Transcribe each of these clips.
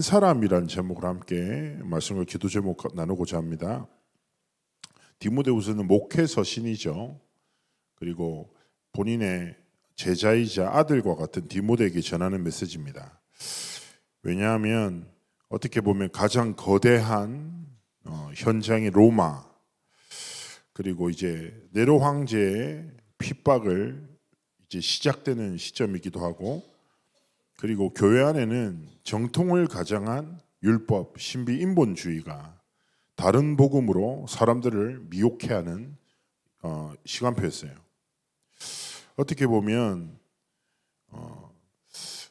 사람이라는 제목으로 함께 말씀과 기도 제목 나누고자 합니다. 디모데후서는 목회 서신이죠. 그리고 본인의 제자이자 아들과 같은 디모데에게 전하는 메시지입니다. 왜냐하면 어떻게 보면 가장 거대한 현장이 로마, 그리고 이제 네로 황제의 핍박을 이제 시작되는 시점이기도 하고, 그리고 교회 안에는 정통을 가장한 율법, 신비, 인본주의가 다른 복음으로 사람들을 미혹해하는 시간표였어요. 어떻게 보면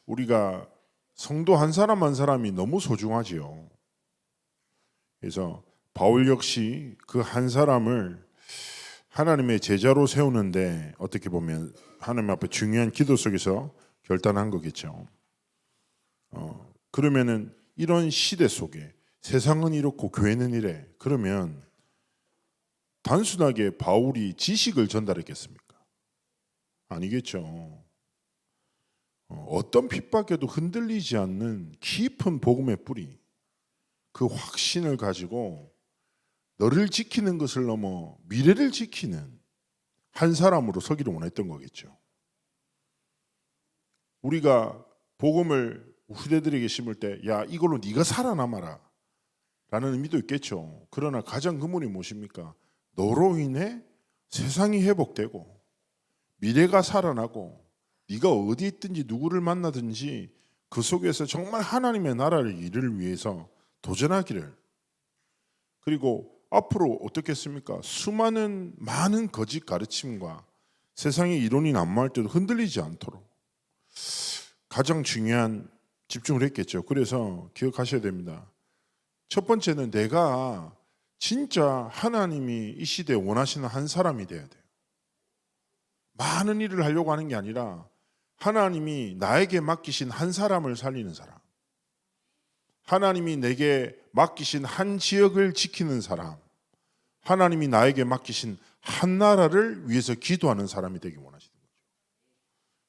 우리가 성도 한 사람 한 사람이 너무 소중하지요. 그래서 바울 역시 그 한 사람을 하나님의 제자로 세우는데 어떻게 보면 하나님 앞에 중요한 기도 속에서 결단한 거겠죠. 그러면은 이런 시대 속에 세상은 이렇고 교회는 이래. 그러면 단순하게 바울이 지식을 전달했겠습니까? 아니겠죠. 어떤 핍박에도 흔들리지 않는 깊은 복음의 뿌리, 그 확신을 가지고 너를 지키는 것을 넘어 미래를 지키는 한 사람으로 서기를 원했던 거겠죠. 우리가 복음을 후대들에게 심을 때, 야, 이걸로 네가 살아남아라 라는 의미도 있겠죠. 그러나 가장 근본이 무엇입니까? 너로 인해 세상이 회복되고 미래가 살아나고 네가 어디 있든지 누구를 만나든지 그 속에서 정말 하나님의 나라를 일을 위해서 도전하기를, 그리고 앞으로 어떻겠습니까? 수많은 많은 거짓 가르침과 세상의 이론이 난무할 때도 흔들리지 않도록 가장 중요한 집중을 했겠죠. 그래서 기억하셔야 됩니다. 첫 번째는 내가 진짜 하나님이 이 시대에 원하시는 한 사람이 돼야 돼요. 많은 일을 하려고 하는 게 아니라 하나님이 나에게 맡기신 한 사람을 살리는 사람, 하나님이 내게 맡기신 한 지역을 지키는 사람, 하나님이 나에게 맡기신 한 나라를 위해서 기도하는 사람이 되기 원하시는 거죠.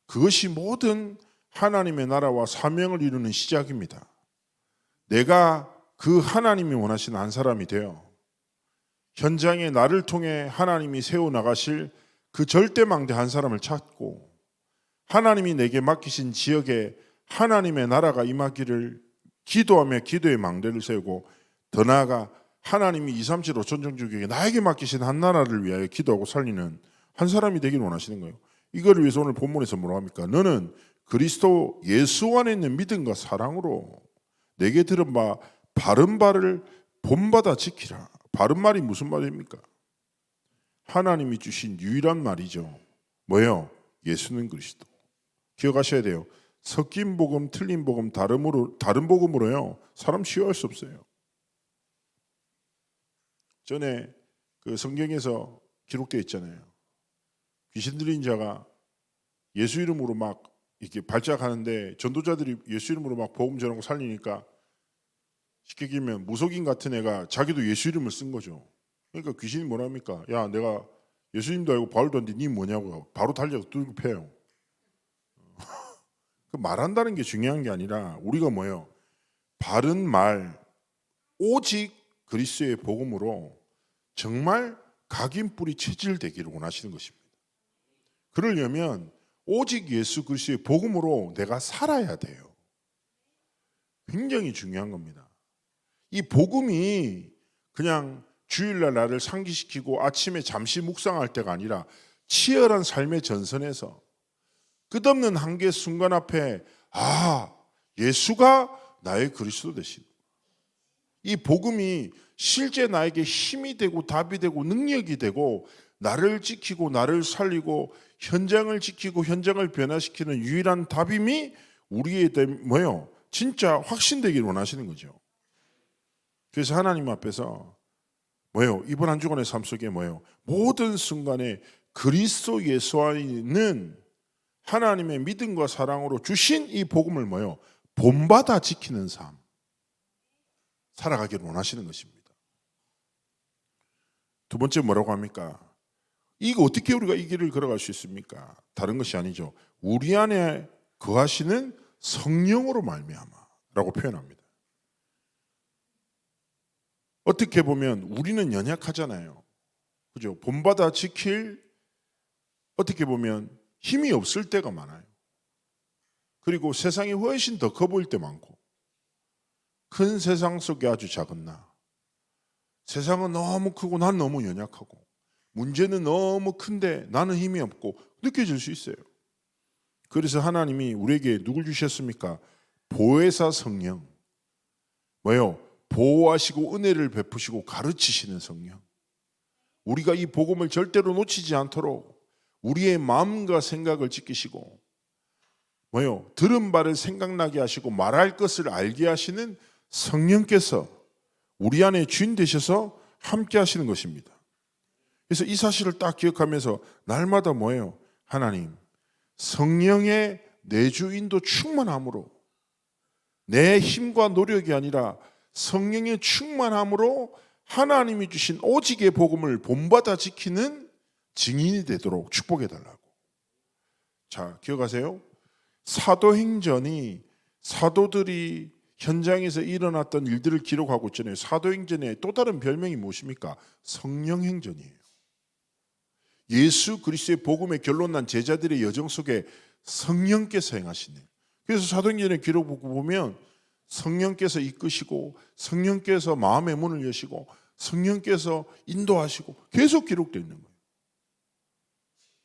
그것이 모든 하나님의 나라와 사명을 이루는 시작입니다. 내가 그 하나님이 원하시는 한 사람이 되어 현장에 나를 통해 하나님이 세워나가실 그 절대망대 한 사람을 찾고, 하나님이 내게 맡기신 지역에 하나님의 나라가 임하기를 기도하며 기도의 망대를 세우고, 더 나아가 하나님이 237 5천정주교에 나에게 맡기신 한 나라를 위하여 기도하고 살리는 한 사람이 되기를 원하시는 거예요. 이걸 위해서 오늘 본문에서 뭐라고 합니까? 너는 그리스도 예수 안에 있는 믿음과 사랑으로 내게 들은 바 바른 바를 본받아 지키라. 바른 말이 무슨 말입니까? 하나님이 주신 유일한 말이죠. 뭐예요? 예수는 그리스도. 기억하셔야 돼요. 섞인 복음, 틀린 복음, 다른 복음으로요 사람 쉬워할 수 없어요. 전에 그 성경에서 기록되어 있잖아요. 귀신 들린 자가 예수 이름으로 막 이렇게 발작하는데 전도자들이 예수 이름으로 막 복음 전하고 살리니까 쉽게 얘기하면 무속인 같은 애가 자기도 예수 이름을 쓴 거죠. 그러니까 귀신이 뭐랍니까? 야, 내가 예수님도 알고 바울도 아는데 니 뭐냐고 바로 달려서 뚫고 패요. 그 말한다는 게 중요한 게 아니라 우리가 뭐예요? 바른 말, 오직 그리스도의 복음으로 정말 각인 뿌리 체질되기를 원하시는 것입니다. 그러려면 오직 예수 그리스도의 복음으로 내가 살아야 돼요. 굉장히 중요한 겁니다. 이 복음이 그냥 주일날 나를 상기시키고 아침에 잠시 묵상할 때가 아니라 치열한 삶의 전선에서 끝없는 한계 순간 앞에 예수가 나의 그리스도 되신, 이 복음이 실제 나에게 힘이 되고 답이 되고 능력이 되고 나를 지키고 나를 살리고 현장을 지키고 현장을 변화시키는 유일한 답임이 우리의 뭐예요? 진짜 확신되기를 원하시는 거죠. 그래서 하나님 앞에서 뭐예요? 이번 한 주간의 삶 속에 뭐예요? 모든 순간에 그리스도 예수 안에 있는 하나님의 믿음과 사랑으로 주신 이 복음을 뭐예요? 본받아 지키는 삶 살아가기를 원하시는 것입니다. 두 번째 뭐라고 합니까? 이거 어떻게 우리가 이 길을 걸어갈 수 있습니까? 다른 것이 아니죠. 우리 안에 거하시는 성령으로 말미암아라고 표현합니다. 어떻게 보면 우리는 연약하잖아요. 그죠? 본받아 지킬 어떻게 보면 힘이 없을 때가 많아요. 그리고 세상이 훨씬 더 커 보일 때 많고, 큰 세상 속에 아주 작은 나. 세상은 너무 크고 난 너무 연약하고, 문제는 너무 큰데 나는 힘이 없고 느껴질 수 있어요. 그래서 하나님이 우리에게 누굴 주셨습니까? 보혜사 성령. 뭐요? 보호하시고 은혜를 베푸시고 가르치시는 성령. 우리가 이 복음을 절대로 놓치지 않도록 우리의 마음과 생각을 지키시고, 뭐요? 들은 바를 생각나게 하시고 말할 것을 알게 하시는 성령께서 우리 안에 주인 되셔서 함께 하시는 것입니다. 그래서 이 사실을 딱 기억하면서 날마다 뭐예요? 하나님, 성령의 내주인도 충만함으로, 내 힘과 노력이 아니라 성령의 충만함으로 하나님이 주신 오직의 복음을 본받아 지키는 증인이 되도록 축복해 달라고. 자, 기억하세요? 사도행전이 사도들이 현장에서 일어났던 일들을 기록하고 있잖아요. 사도행전의 또 다른 별명이 무엇입니까? 성령행전이에요. 예수 그리스도의 복음에 결론난 제자들의 여정 속에 성령께서 행하시네. 그래서 사도행전의 기록을 보면 성령께서 이끄시고, 성령께서 마음의 문을 여시고, 성령께서 인도하시고 계속 기록되어 있는 거예요.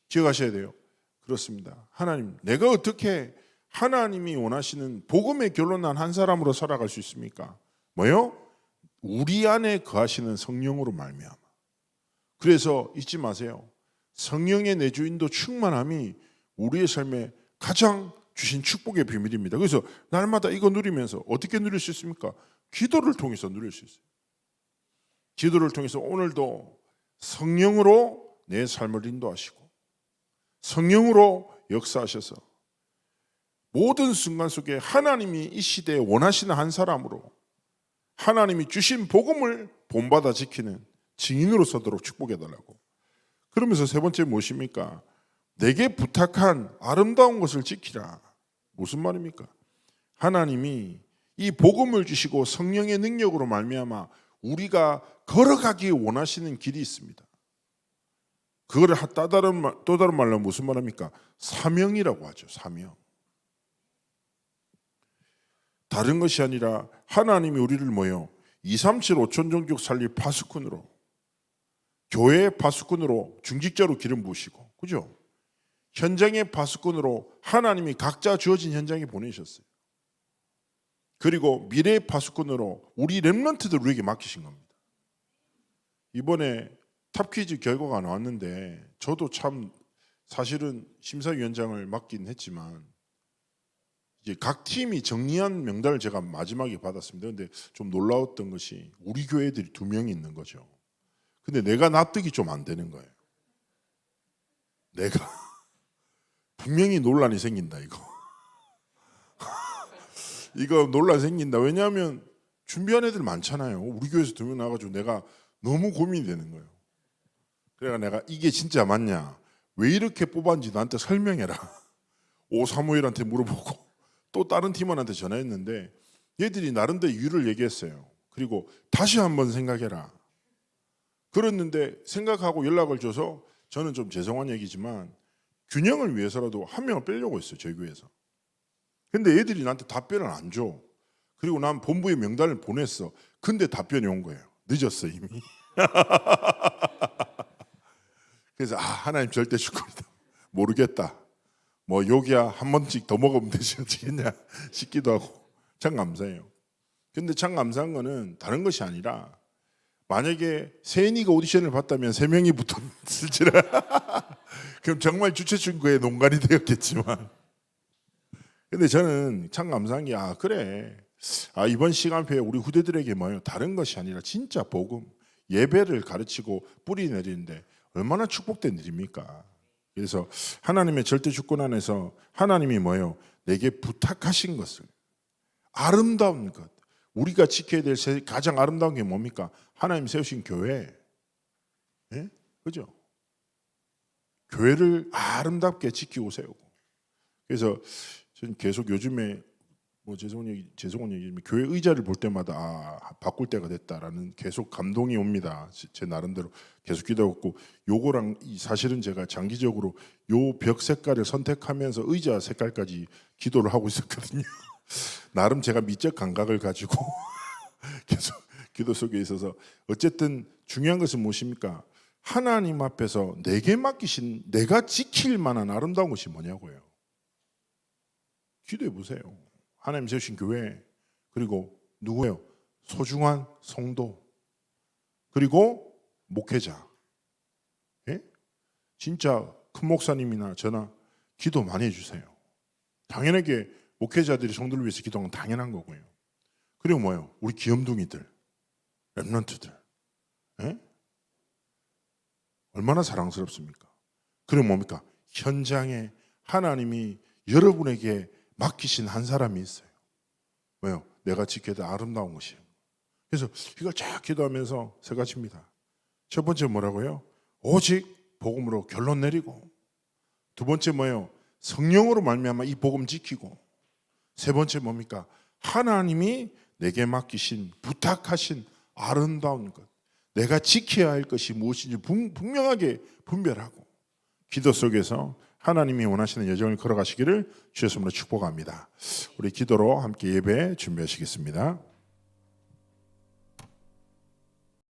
기억하셔야 돼요. 그렇습니다. 하나님, 내가 어떻게 하나님이 원하시는 복음의 결론난 한 사람으로 살아갈 수 있습니까? 뭐요? 우리 안에 거하시는 성령으로 말미암아. 그래서 잊지 마세요. 성령의 내주인도 충만함이 우리의 삶에 가장 주신 축복의 비밀입니다. 그래서 날마다 이거 누리면서 어떻게 누릴 수 있습니까? 기도를 통해서 누릴 수 있어요. 기도를 통해서 오늘도 성령으로 내 삶을 인도하시고, 성령으로 역사하셔서 모든 순간 속에 하나님이 이 시대에 원하시는 한 사람으로 하나님이 주신 복음을 본받아 지키는 증인으로 서도록 축복해 달라고. 그러면서 세 번째 무엇입니까? 내게 부탁한 아름다운 것을 지키라. 무슨 말입니까? 하나님이 이 복음을 주시고 성령의 능력으로 말미암아 우리가 걸어가기 원하시는 길이 있습니다. 그거를 또 다른 말로 무슨 말입니까? 사명이라고 하죠. 사명. 다른 것이 아니라 하나님이 우리를 뭐요? 237 5천 종족 살릴 파수꾼으로, 교회의 파수꾼으로, 중직자로 기름 부으시고, 그죠? 현장의 파수꾼으로 하나님이 각자 주어진 현장에 보내셨어요. 그리고 미래의 파수꾼으로 우리 렘넌트들 우리에게 맡기신 겁니다. 이번에 탑퀴즈 결과가 나왔는데 저도 참 사실은 심사위원장을 맡긴 했지만 이제 각 팀이 정리한 명단을 제가 마지막에 받았습니다. 근데 좀 놀라웠던 것이 우리 교회 애들이 2명이 있는 거죠. 근데 내가 납득이 좀 안 되는 거예요. 내가 분명히 논란이 생긴다 이거. 이거 논란 생긴다. 왜냐하면 준비한 애들 많잖아요. 우리 교회에서 2명 나와가지고 내가 너무 고민이 되는 거예요. 그래가 내가 이게 진짜 맞냐? 왜 이렇게 뽑았는지 나한테 설명해라. 오사무엘한테 물어보고 또 다른 팀원한테 전화했는데 얘들이 나름대로 이유를 얘기했어요. 그리고 다시 한번 생각해라. 그랬는데 생각하고 연락을 줘서 저는 좀 죄송한 얘기지만 균형을 위해서라도 한 명을 빼려고 했어요. 저희 교회에서. 근데 애들이 나한테 답변을 안 줘. 그리고 난 본부에 명단을 보냈어. 근데 답변이 온 거예요. 늦었어 이미. 그래서 하나님 절대 주권이다. 모르겠다. 뭐 욕이야 한 번씩 더 먹으면 되지 어찌겠냐 싶기도 하고 참 감사해요. 근데 참 감사한 거는 다른 것이 아니라 만약에 세인이가 오디션을 봤다면 3명이 붙었을지라 그럼 정말 주최춘구의 농간이 되었겠지만, 근데 저는 참 감사한 게 그래 이번 시간표에 우리 후대들에게 뭐예요? 다른 것이 아니라 진짜 복음 예배를 가르치고 뿌리 내리는데 얼마나 축복된 일입니까? 그래서 하나님의 절대 주권 안에서 하나님이 뭐예요? 내게 부탁하신 것을, 아름다운 것, 우리가 지켜야 될 가장 아름다운 게 뭡니까? 하나님 세우신 교회. 예? 그죠? 교회를 아름답게 지키고 세우고. 그래서 저는 계속 요즘에 뭐 죄송한 얘기지만 교회 의자를 볼 때마다 바꿀 때가 됐다라는 계속 감동이 옵니다. 제 나름대로 계속 기도했고, 요거랑 사실은 제가 장기적으로 요 벽 색깔을 선택하면서 의자 색깔까지 기도를 하고 있었거든요. 나름 제가 미적 감각을 가지고 계속 기도 속에 있어서, 어쨌든 중요한 것은 무엇입니까? 하나님 앞에서 내게 맡기신, 내가 지킬 만한 아름다운 것이 뭐냐고요. 기도해 보세요. 하나님 세우신 교회, 그리고 누구예요? 소중한 성도, 그리고 목회자. 예? 진짜 큰 목사님이나 저나 기도 많이 해주세요. 당연하게 목회자들이 성도를 위해서 기도하는 건 당연한 거고요. 그리고 뭐예요? 우리 귀염둥이들, 렘넌트들, 예? 얼마나 사랑스럽습니까? 그리고 뭡니까? 현장에 하나님이 여러분에게 맡기신 한 사람이 있어요. 왜요? 내가 지켜야 될 아름다운 것이에요. 그래서 이걸 쫙 기도하면서 세 가지입니다. 첫 번째 뭐라고요? 오직 복음으로 결론 내리고, 두 번째 뭐예요? 성령으로 말미암아 이 복음 지키고, 세 번째 뭡니까? 하나님이 내게 맡기신, 부탁하신 아름다운 것, 내가 지켜야 할 것이 무엇인지 분명하게 분별하고, 기도 속에서 하나님이 원하시는 여정을 걸어가시기를 주의 이름으로 축복합니다. 우리 기도로 함께 예배 준비하시겠습니다.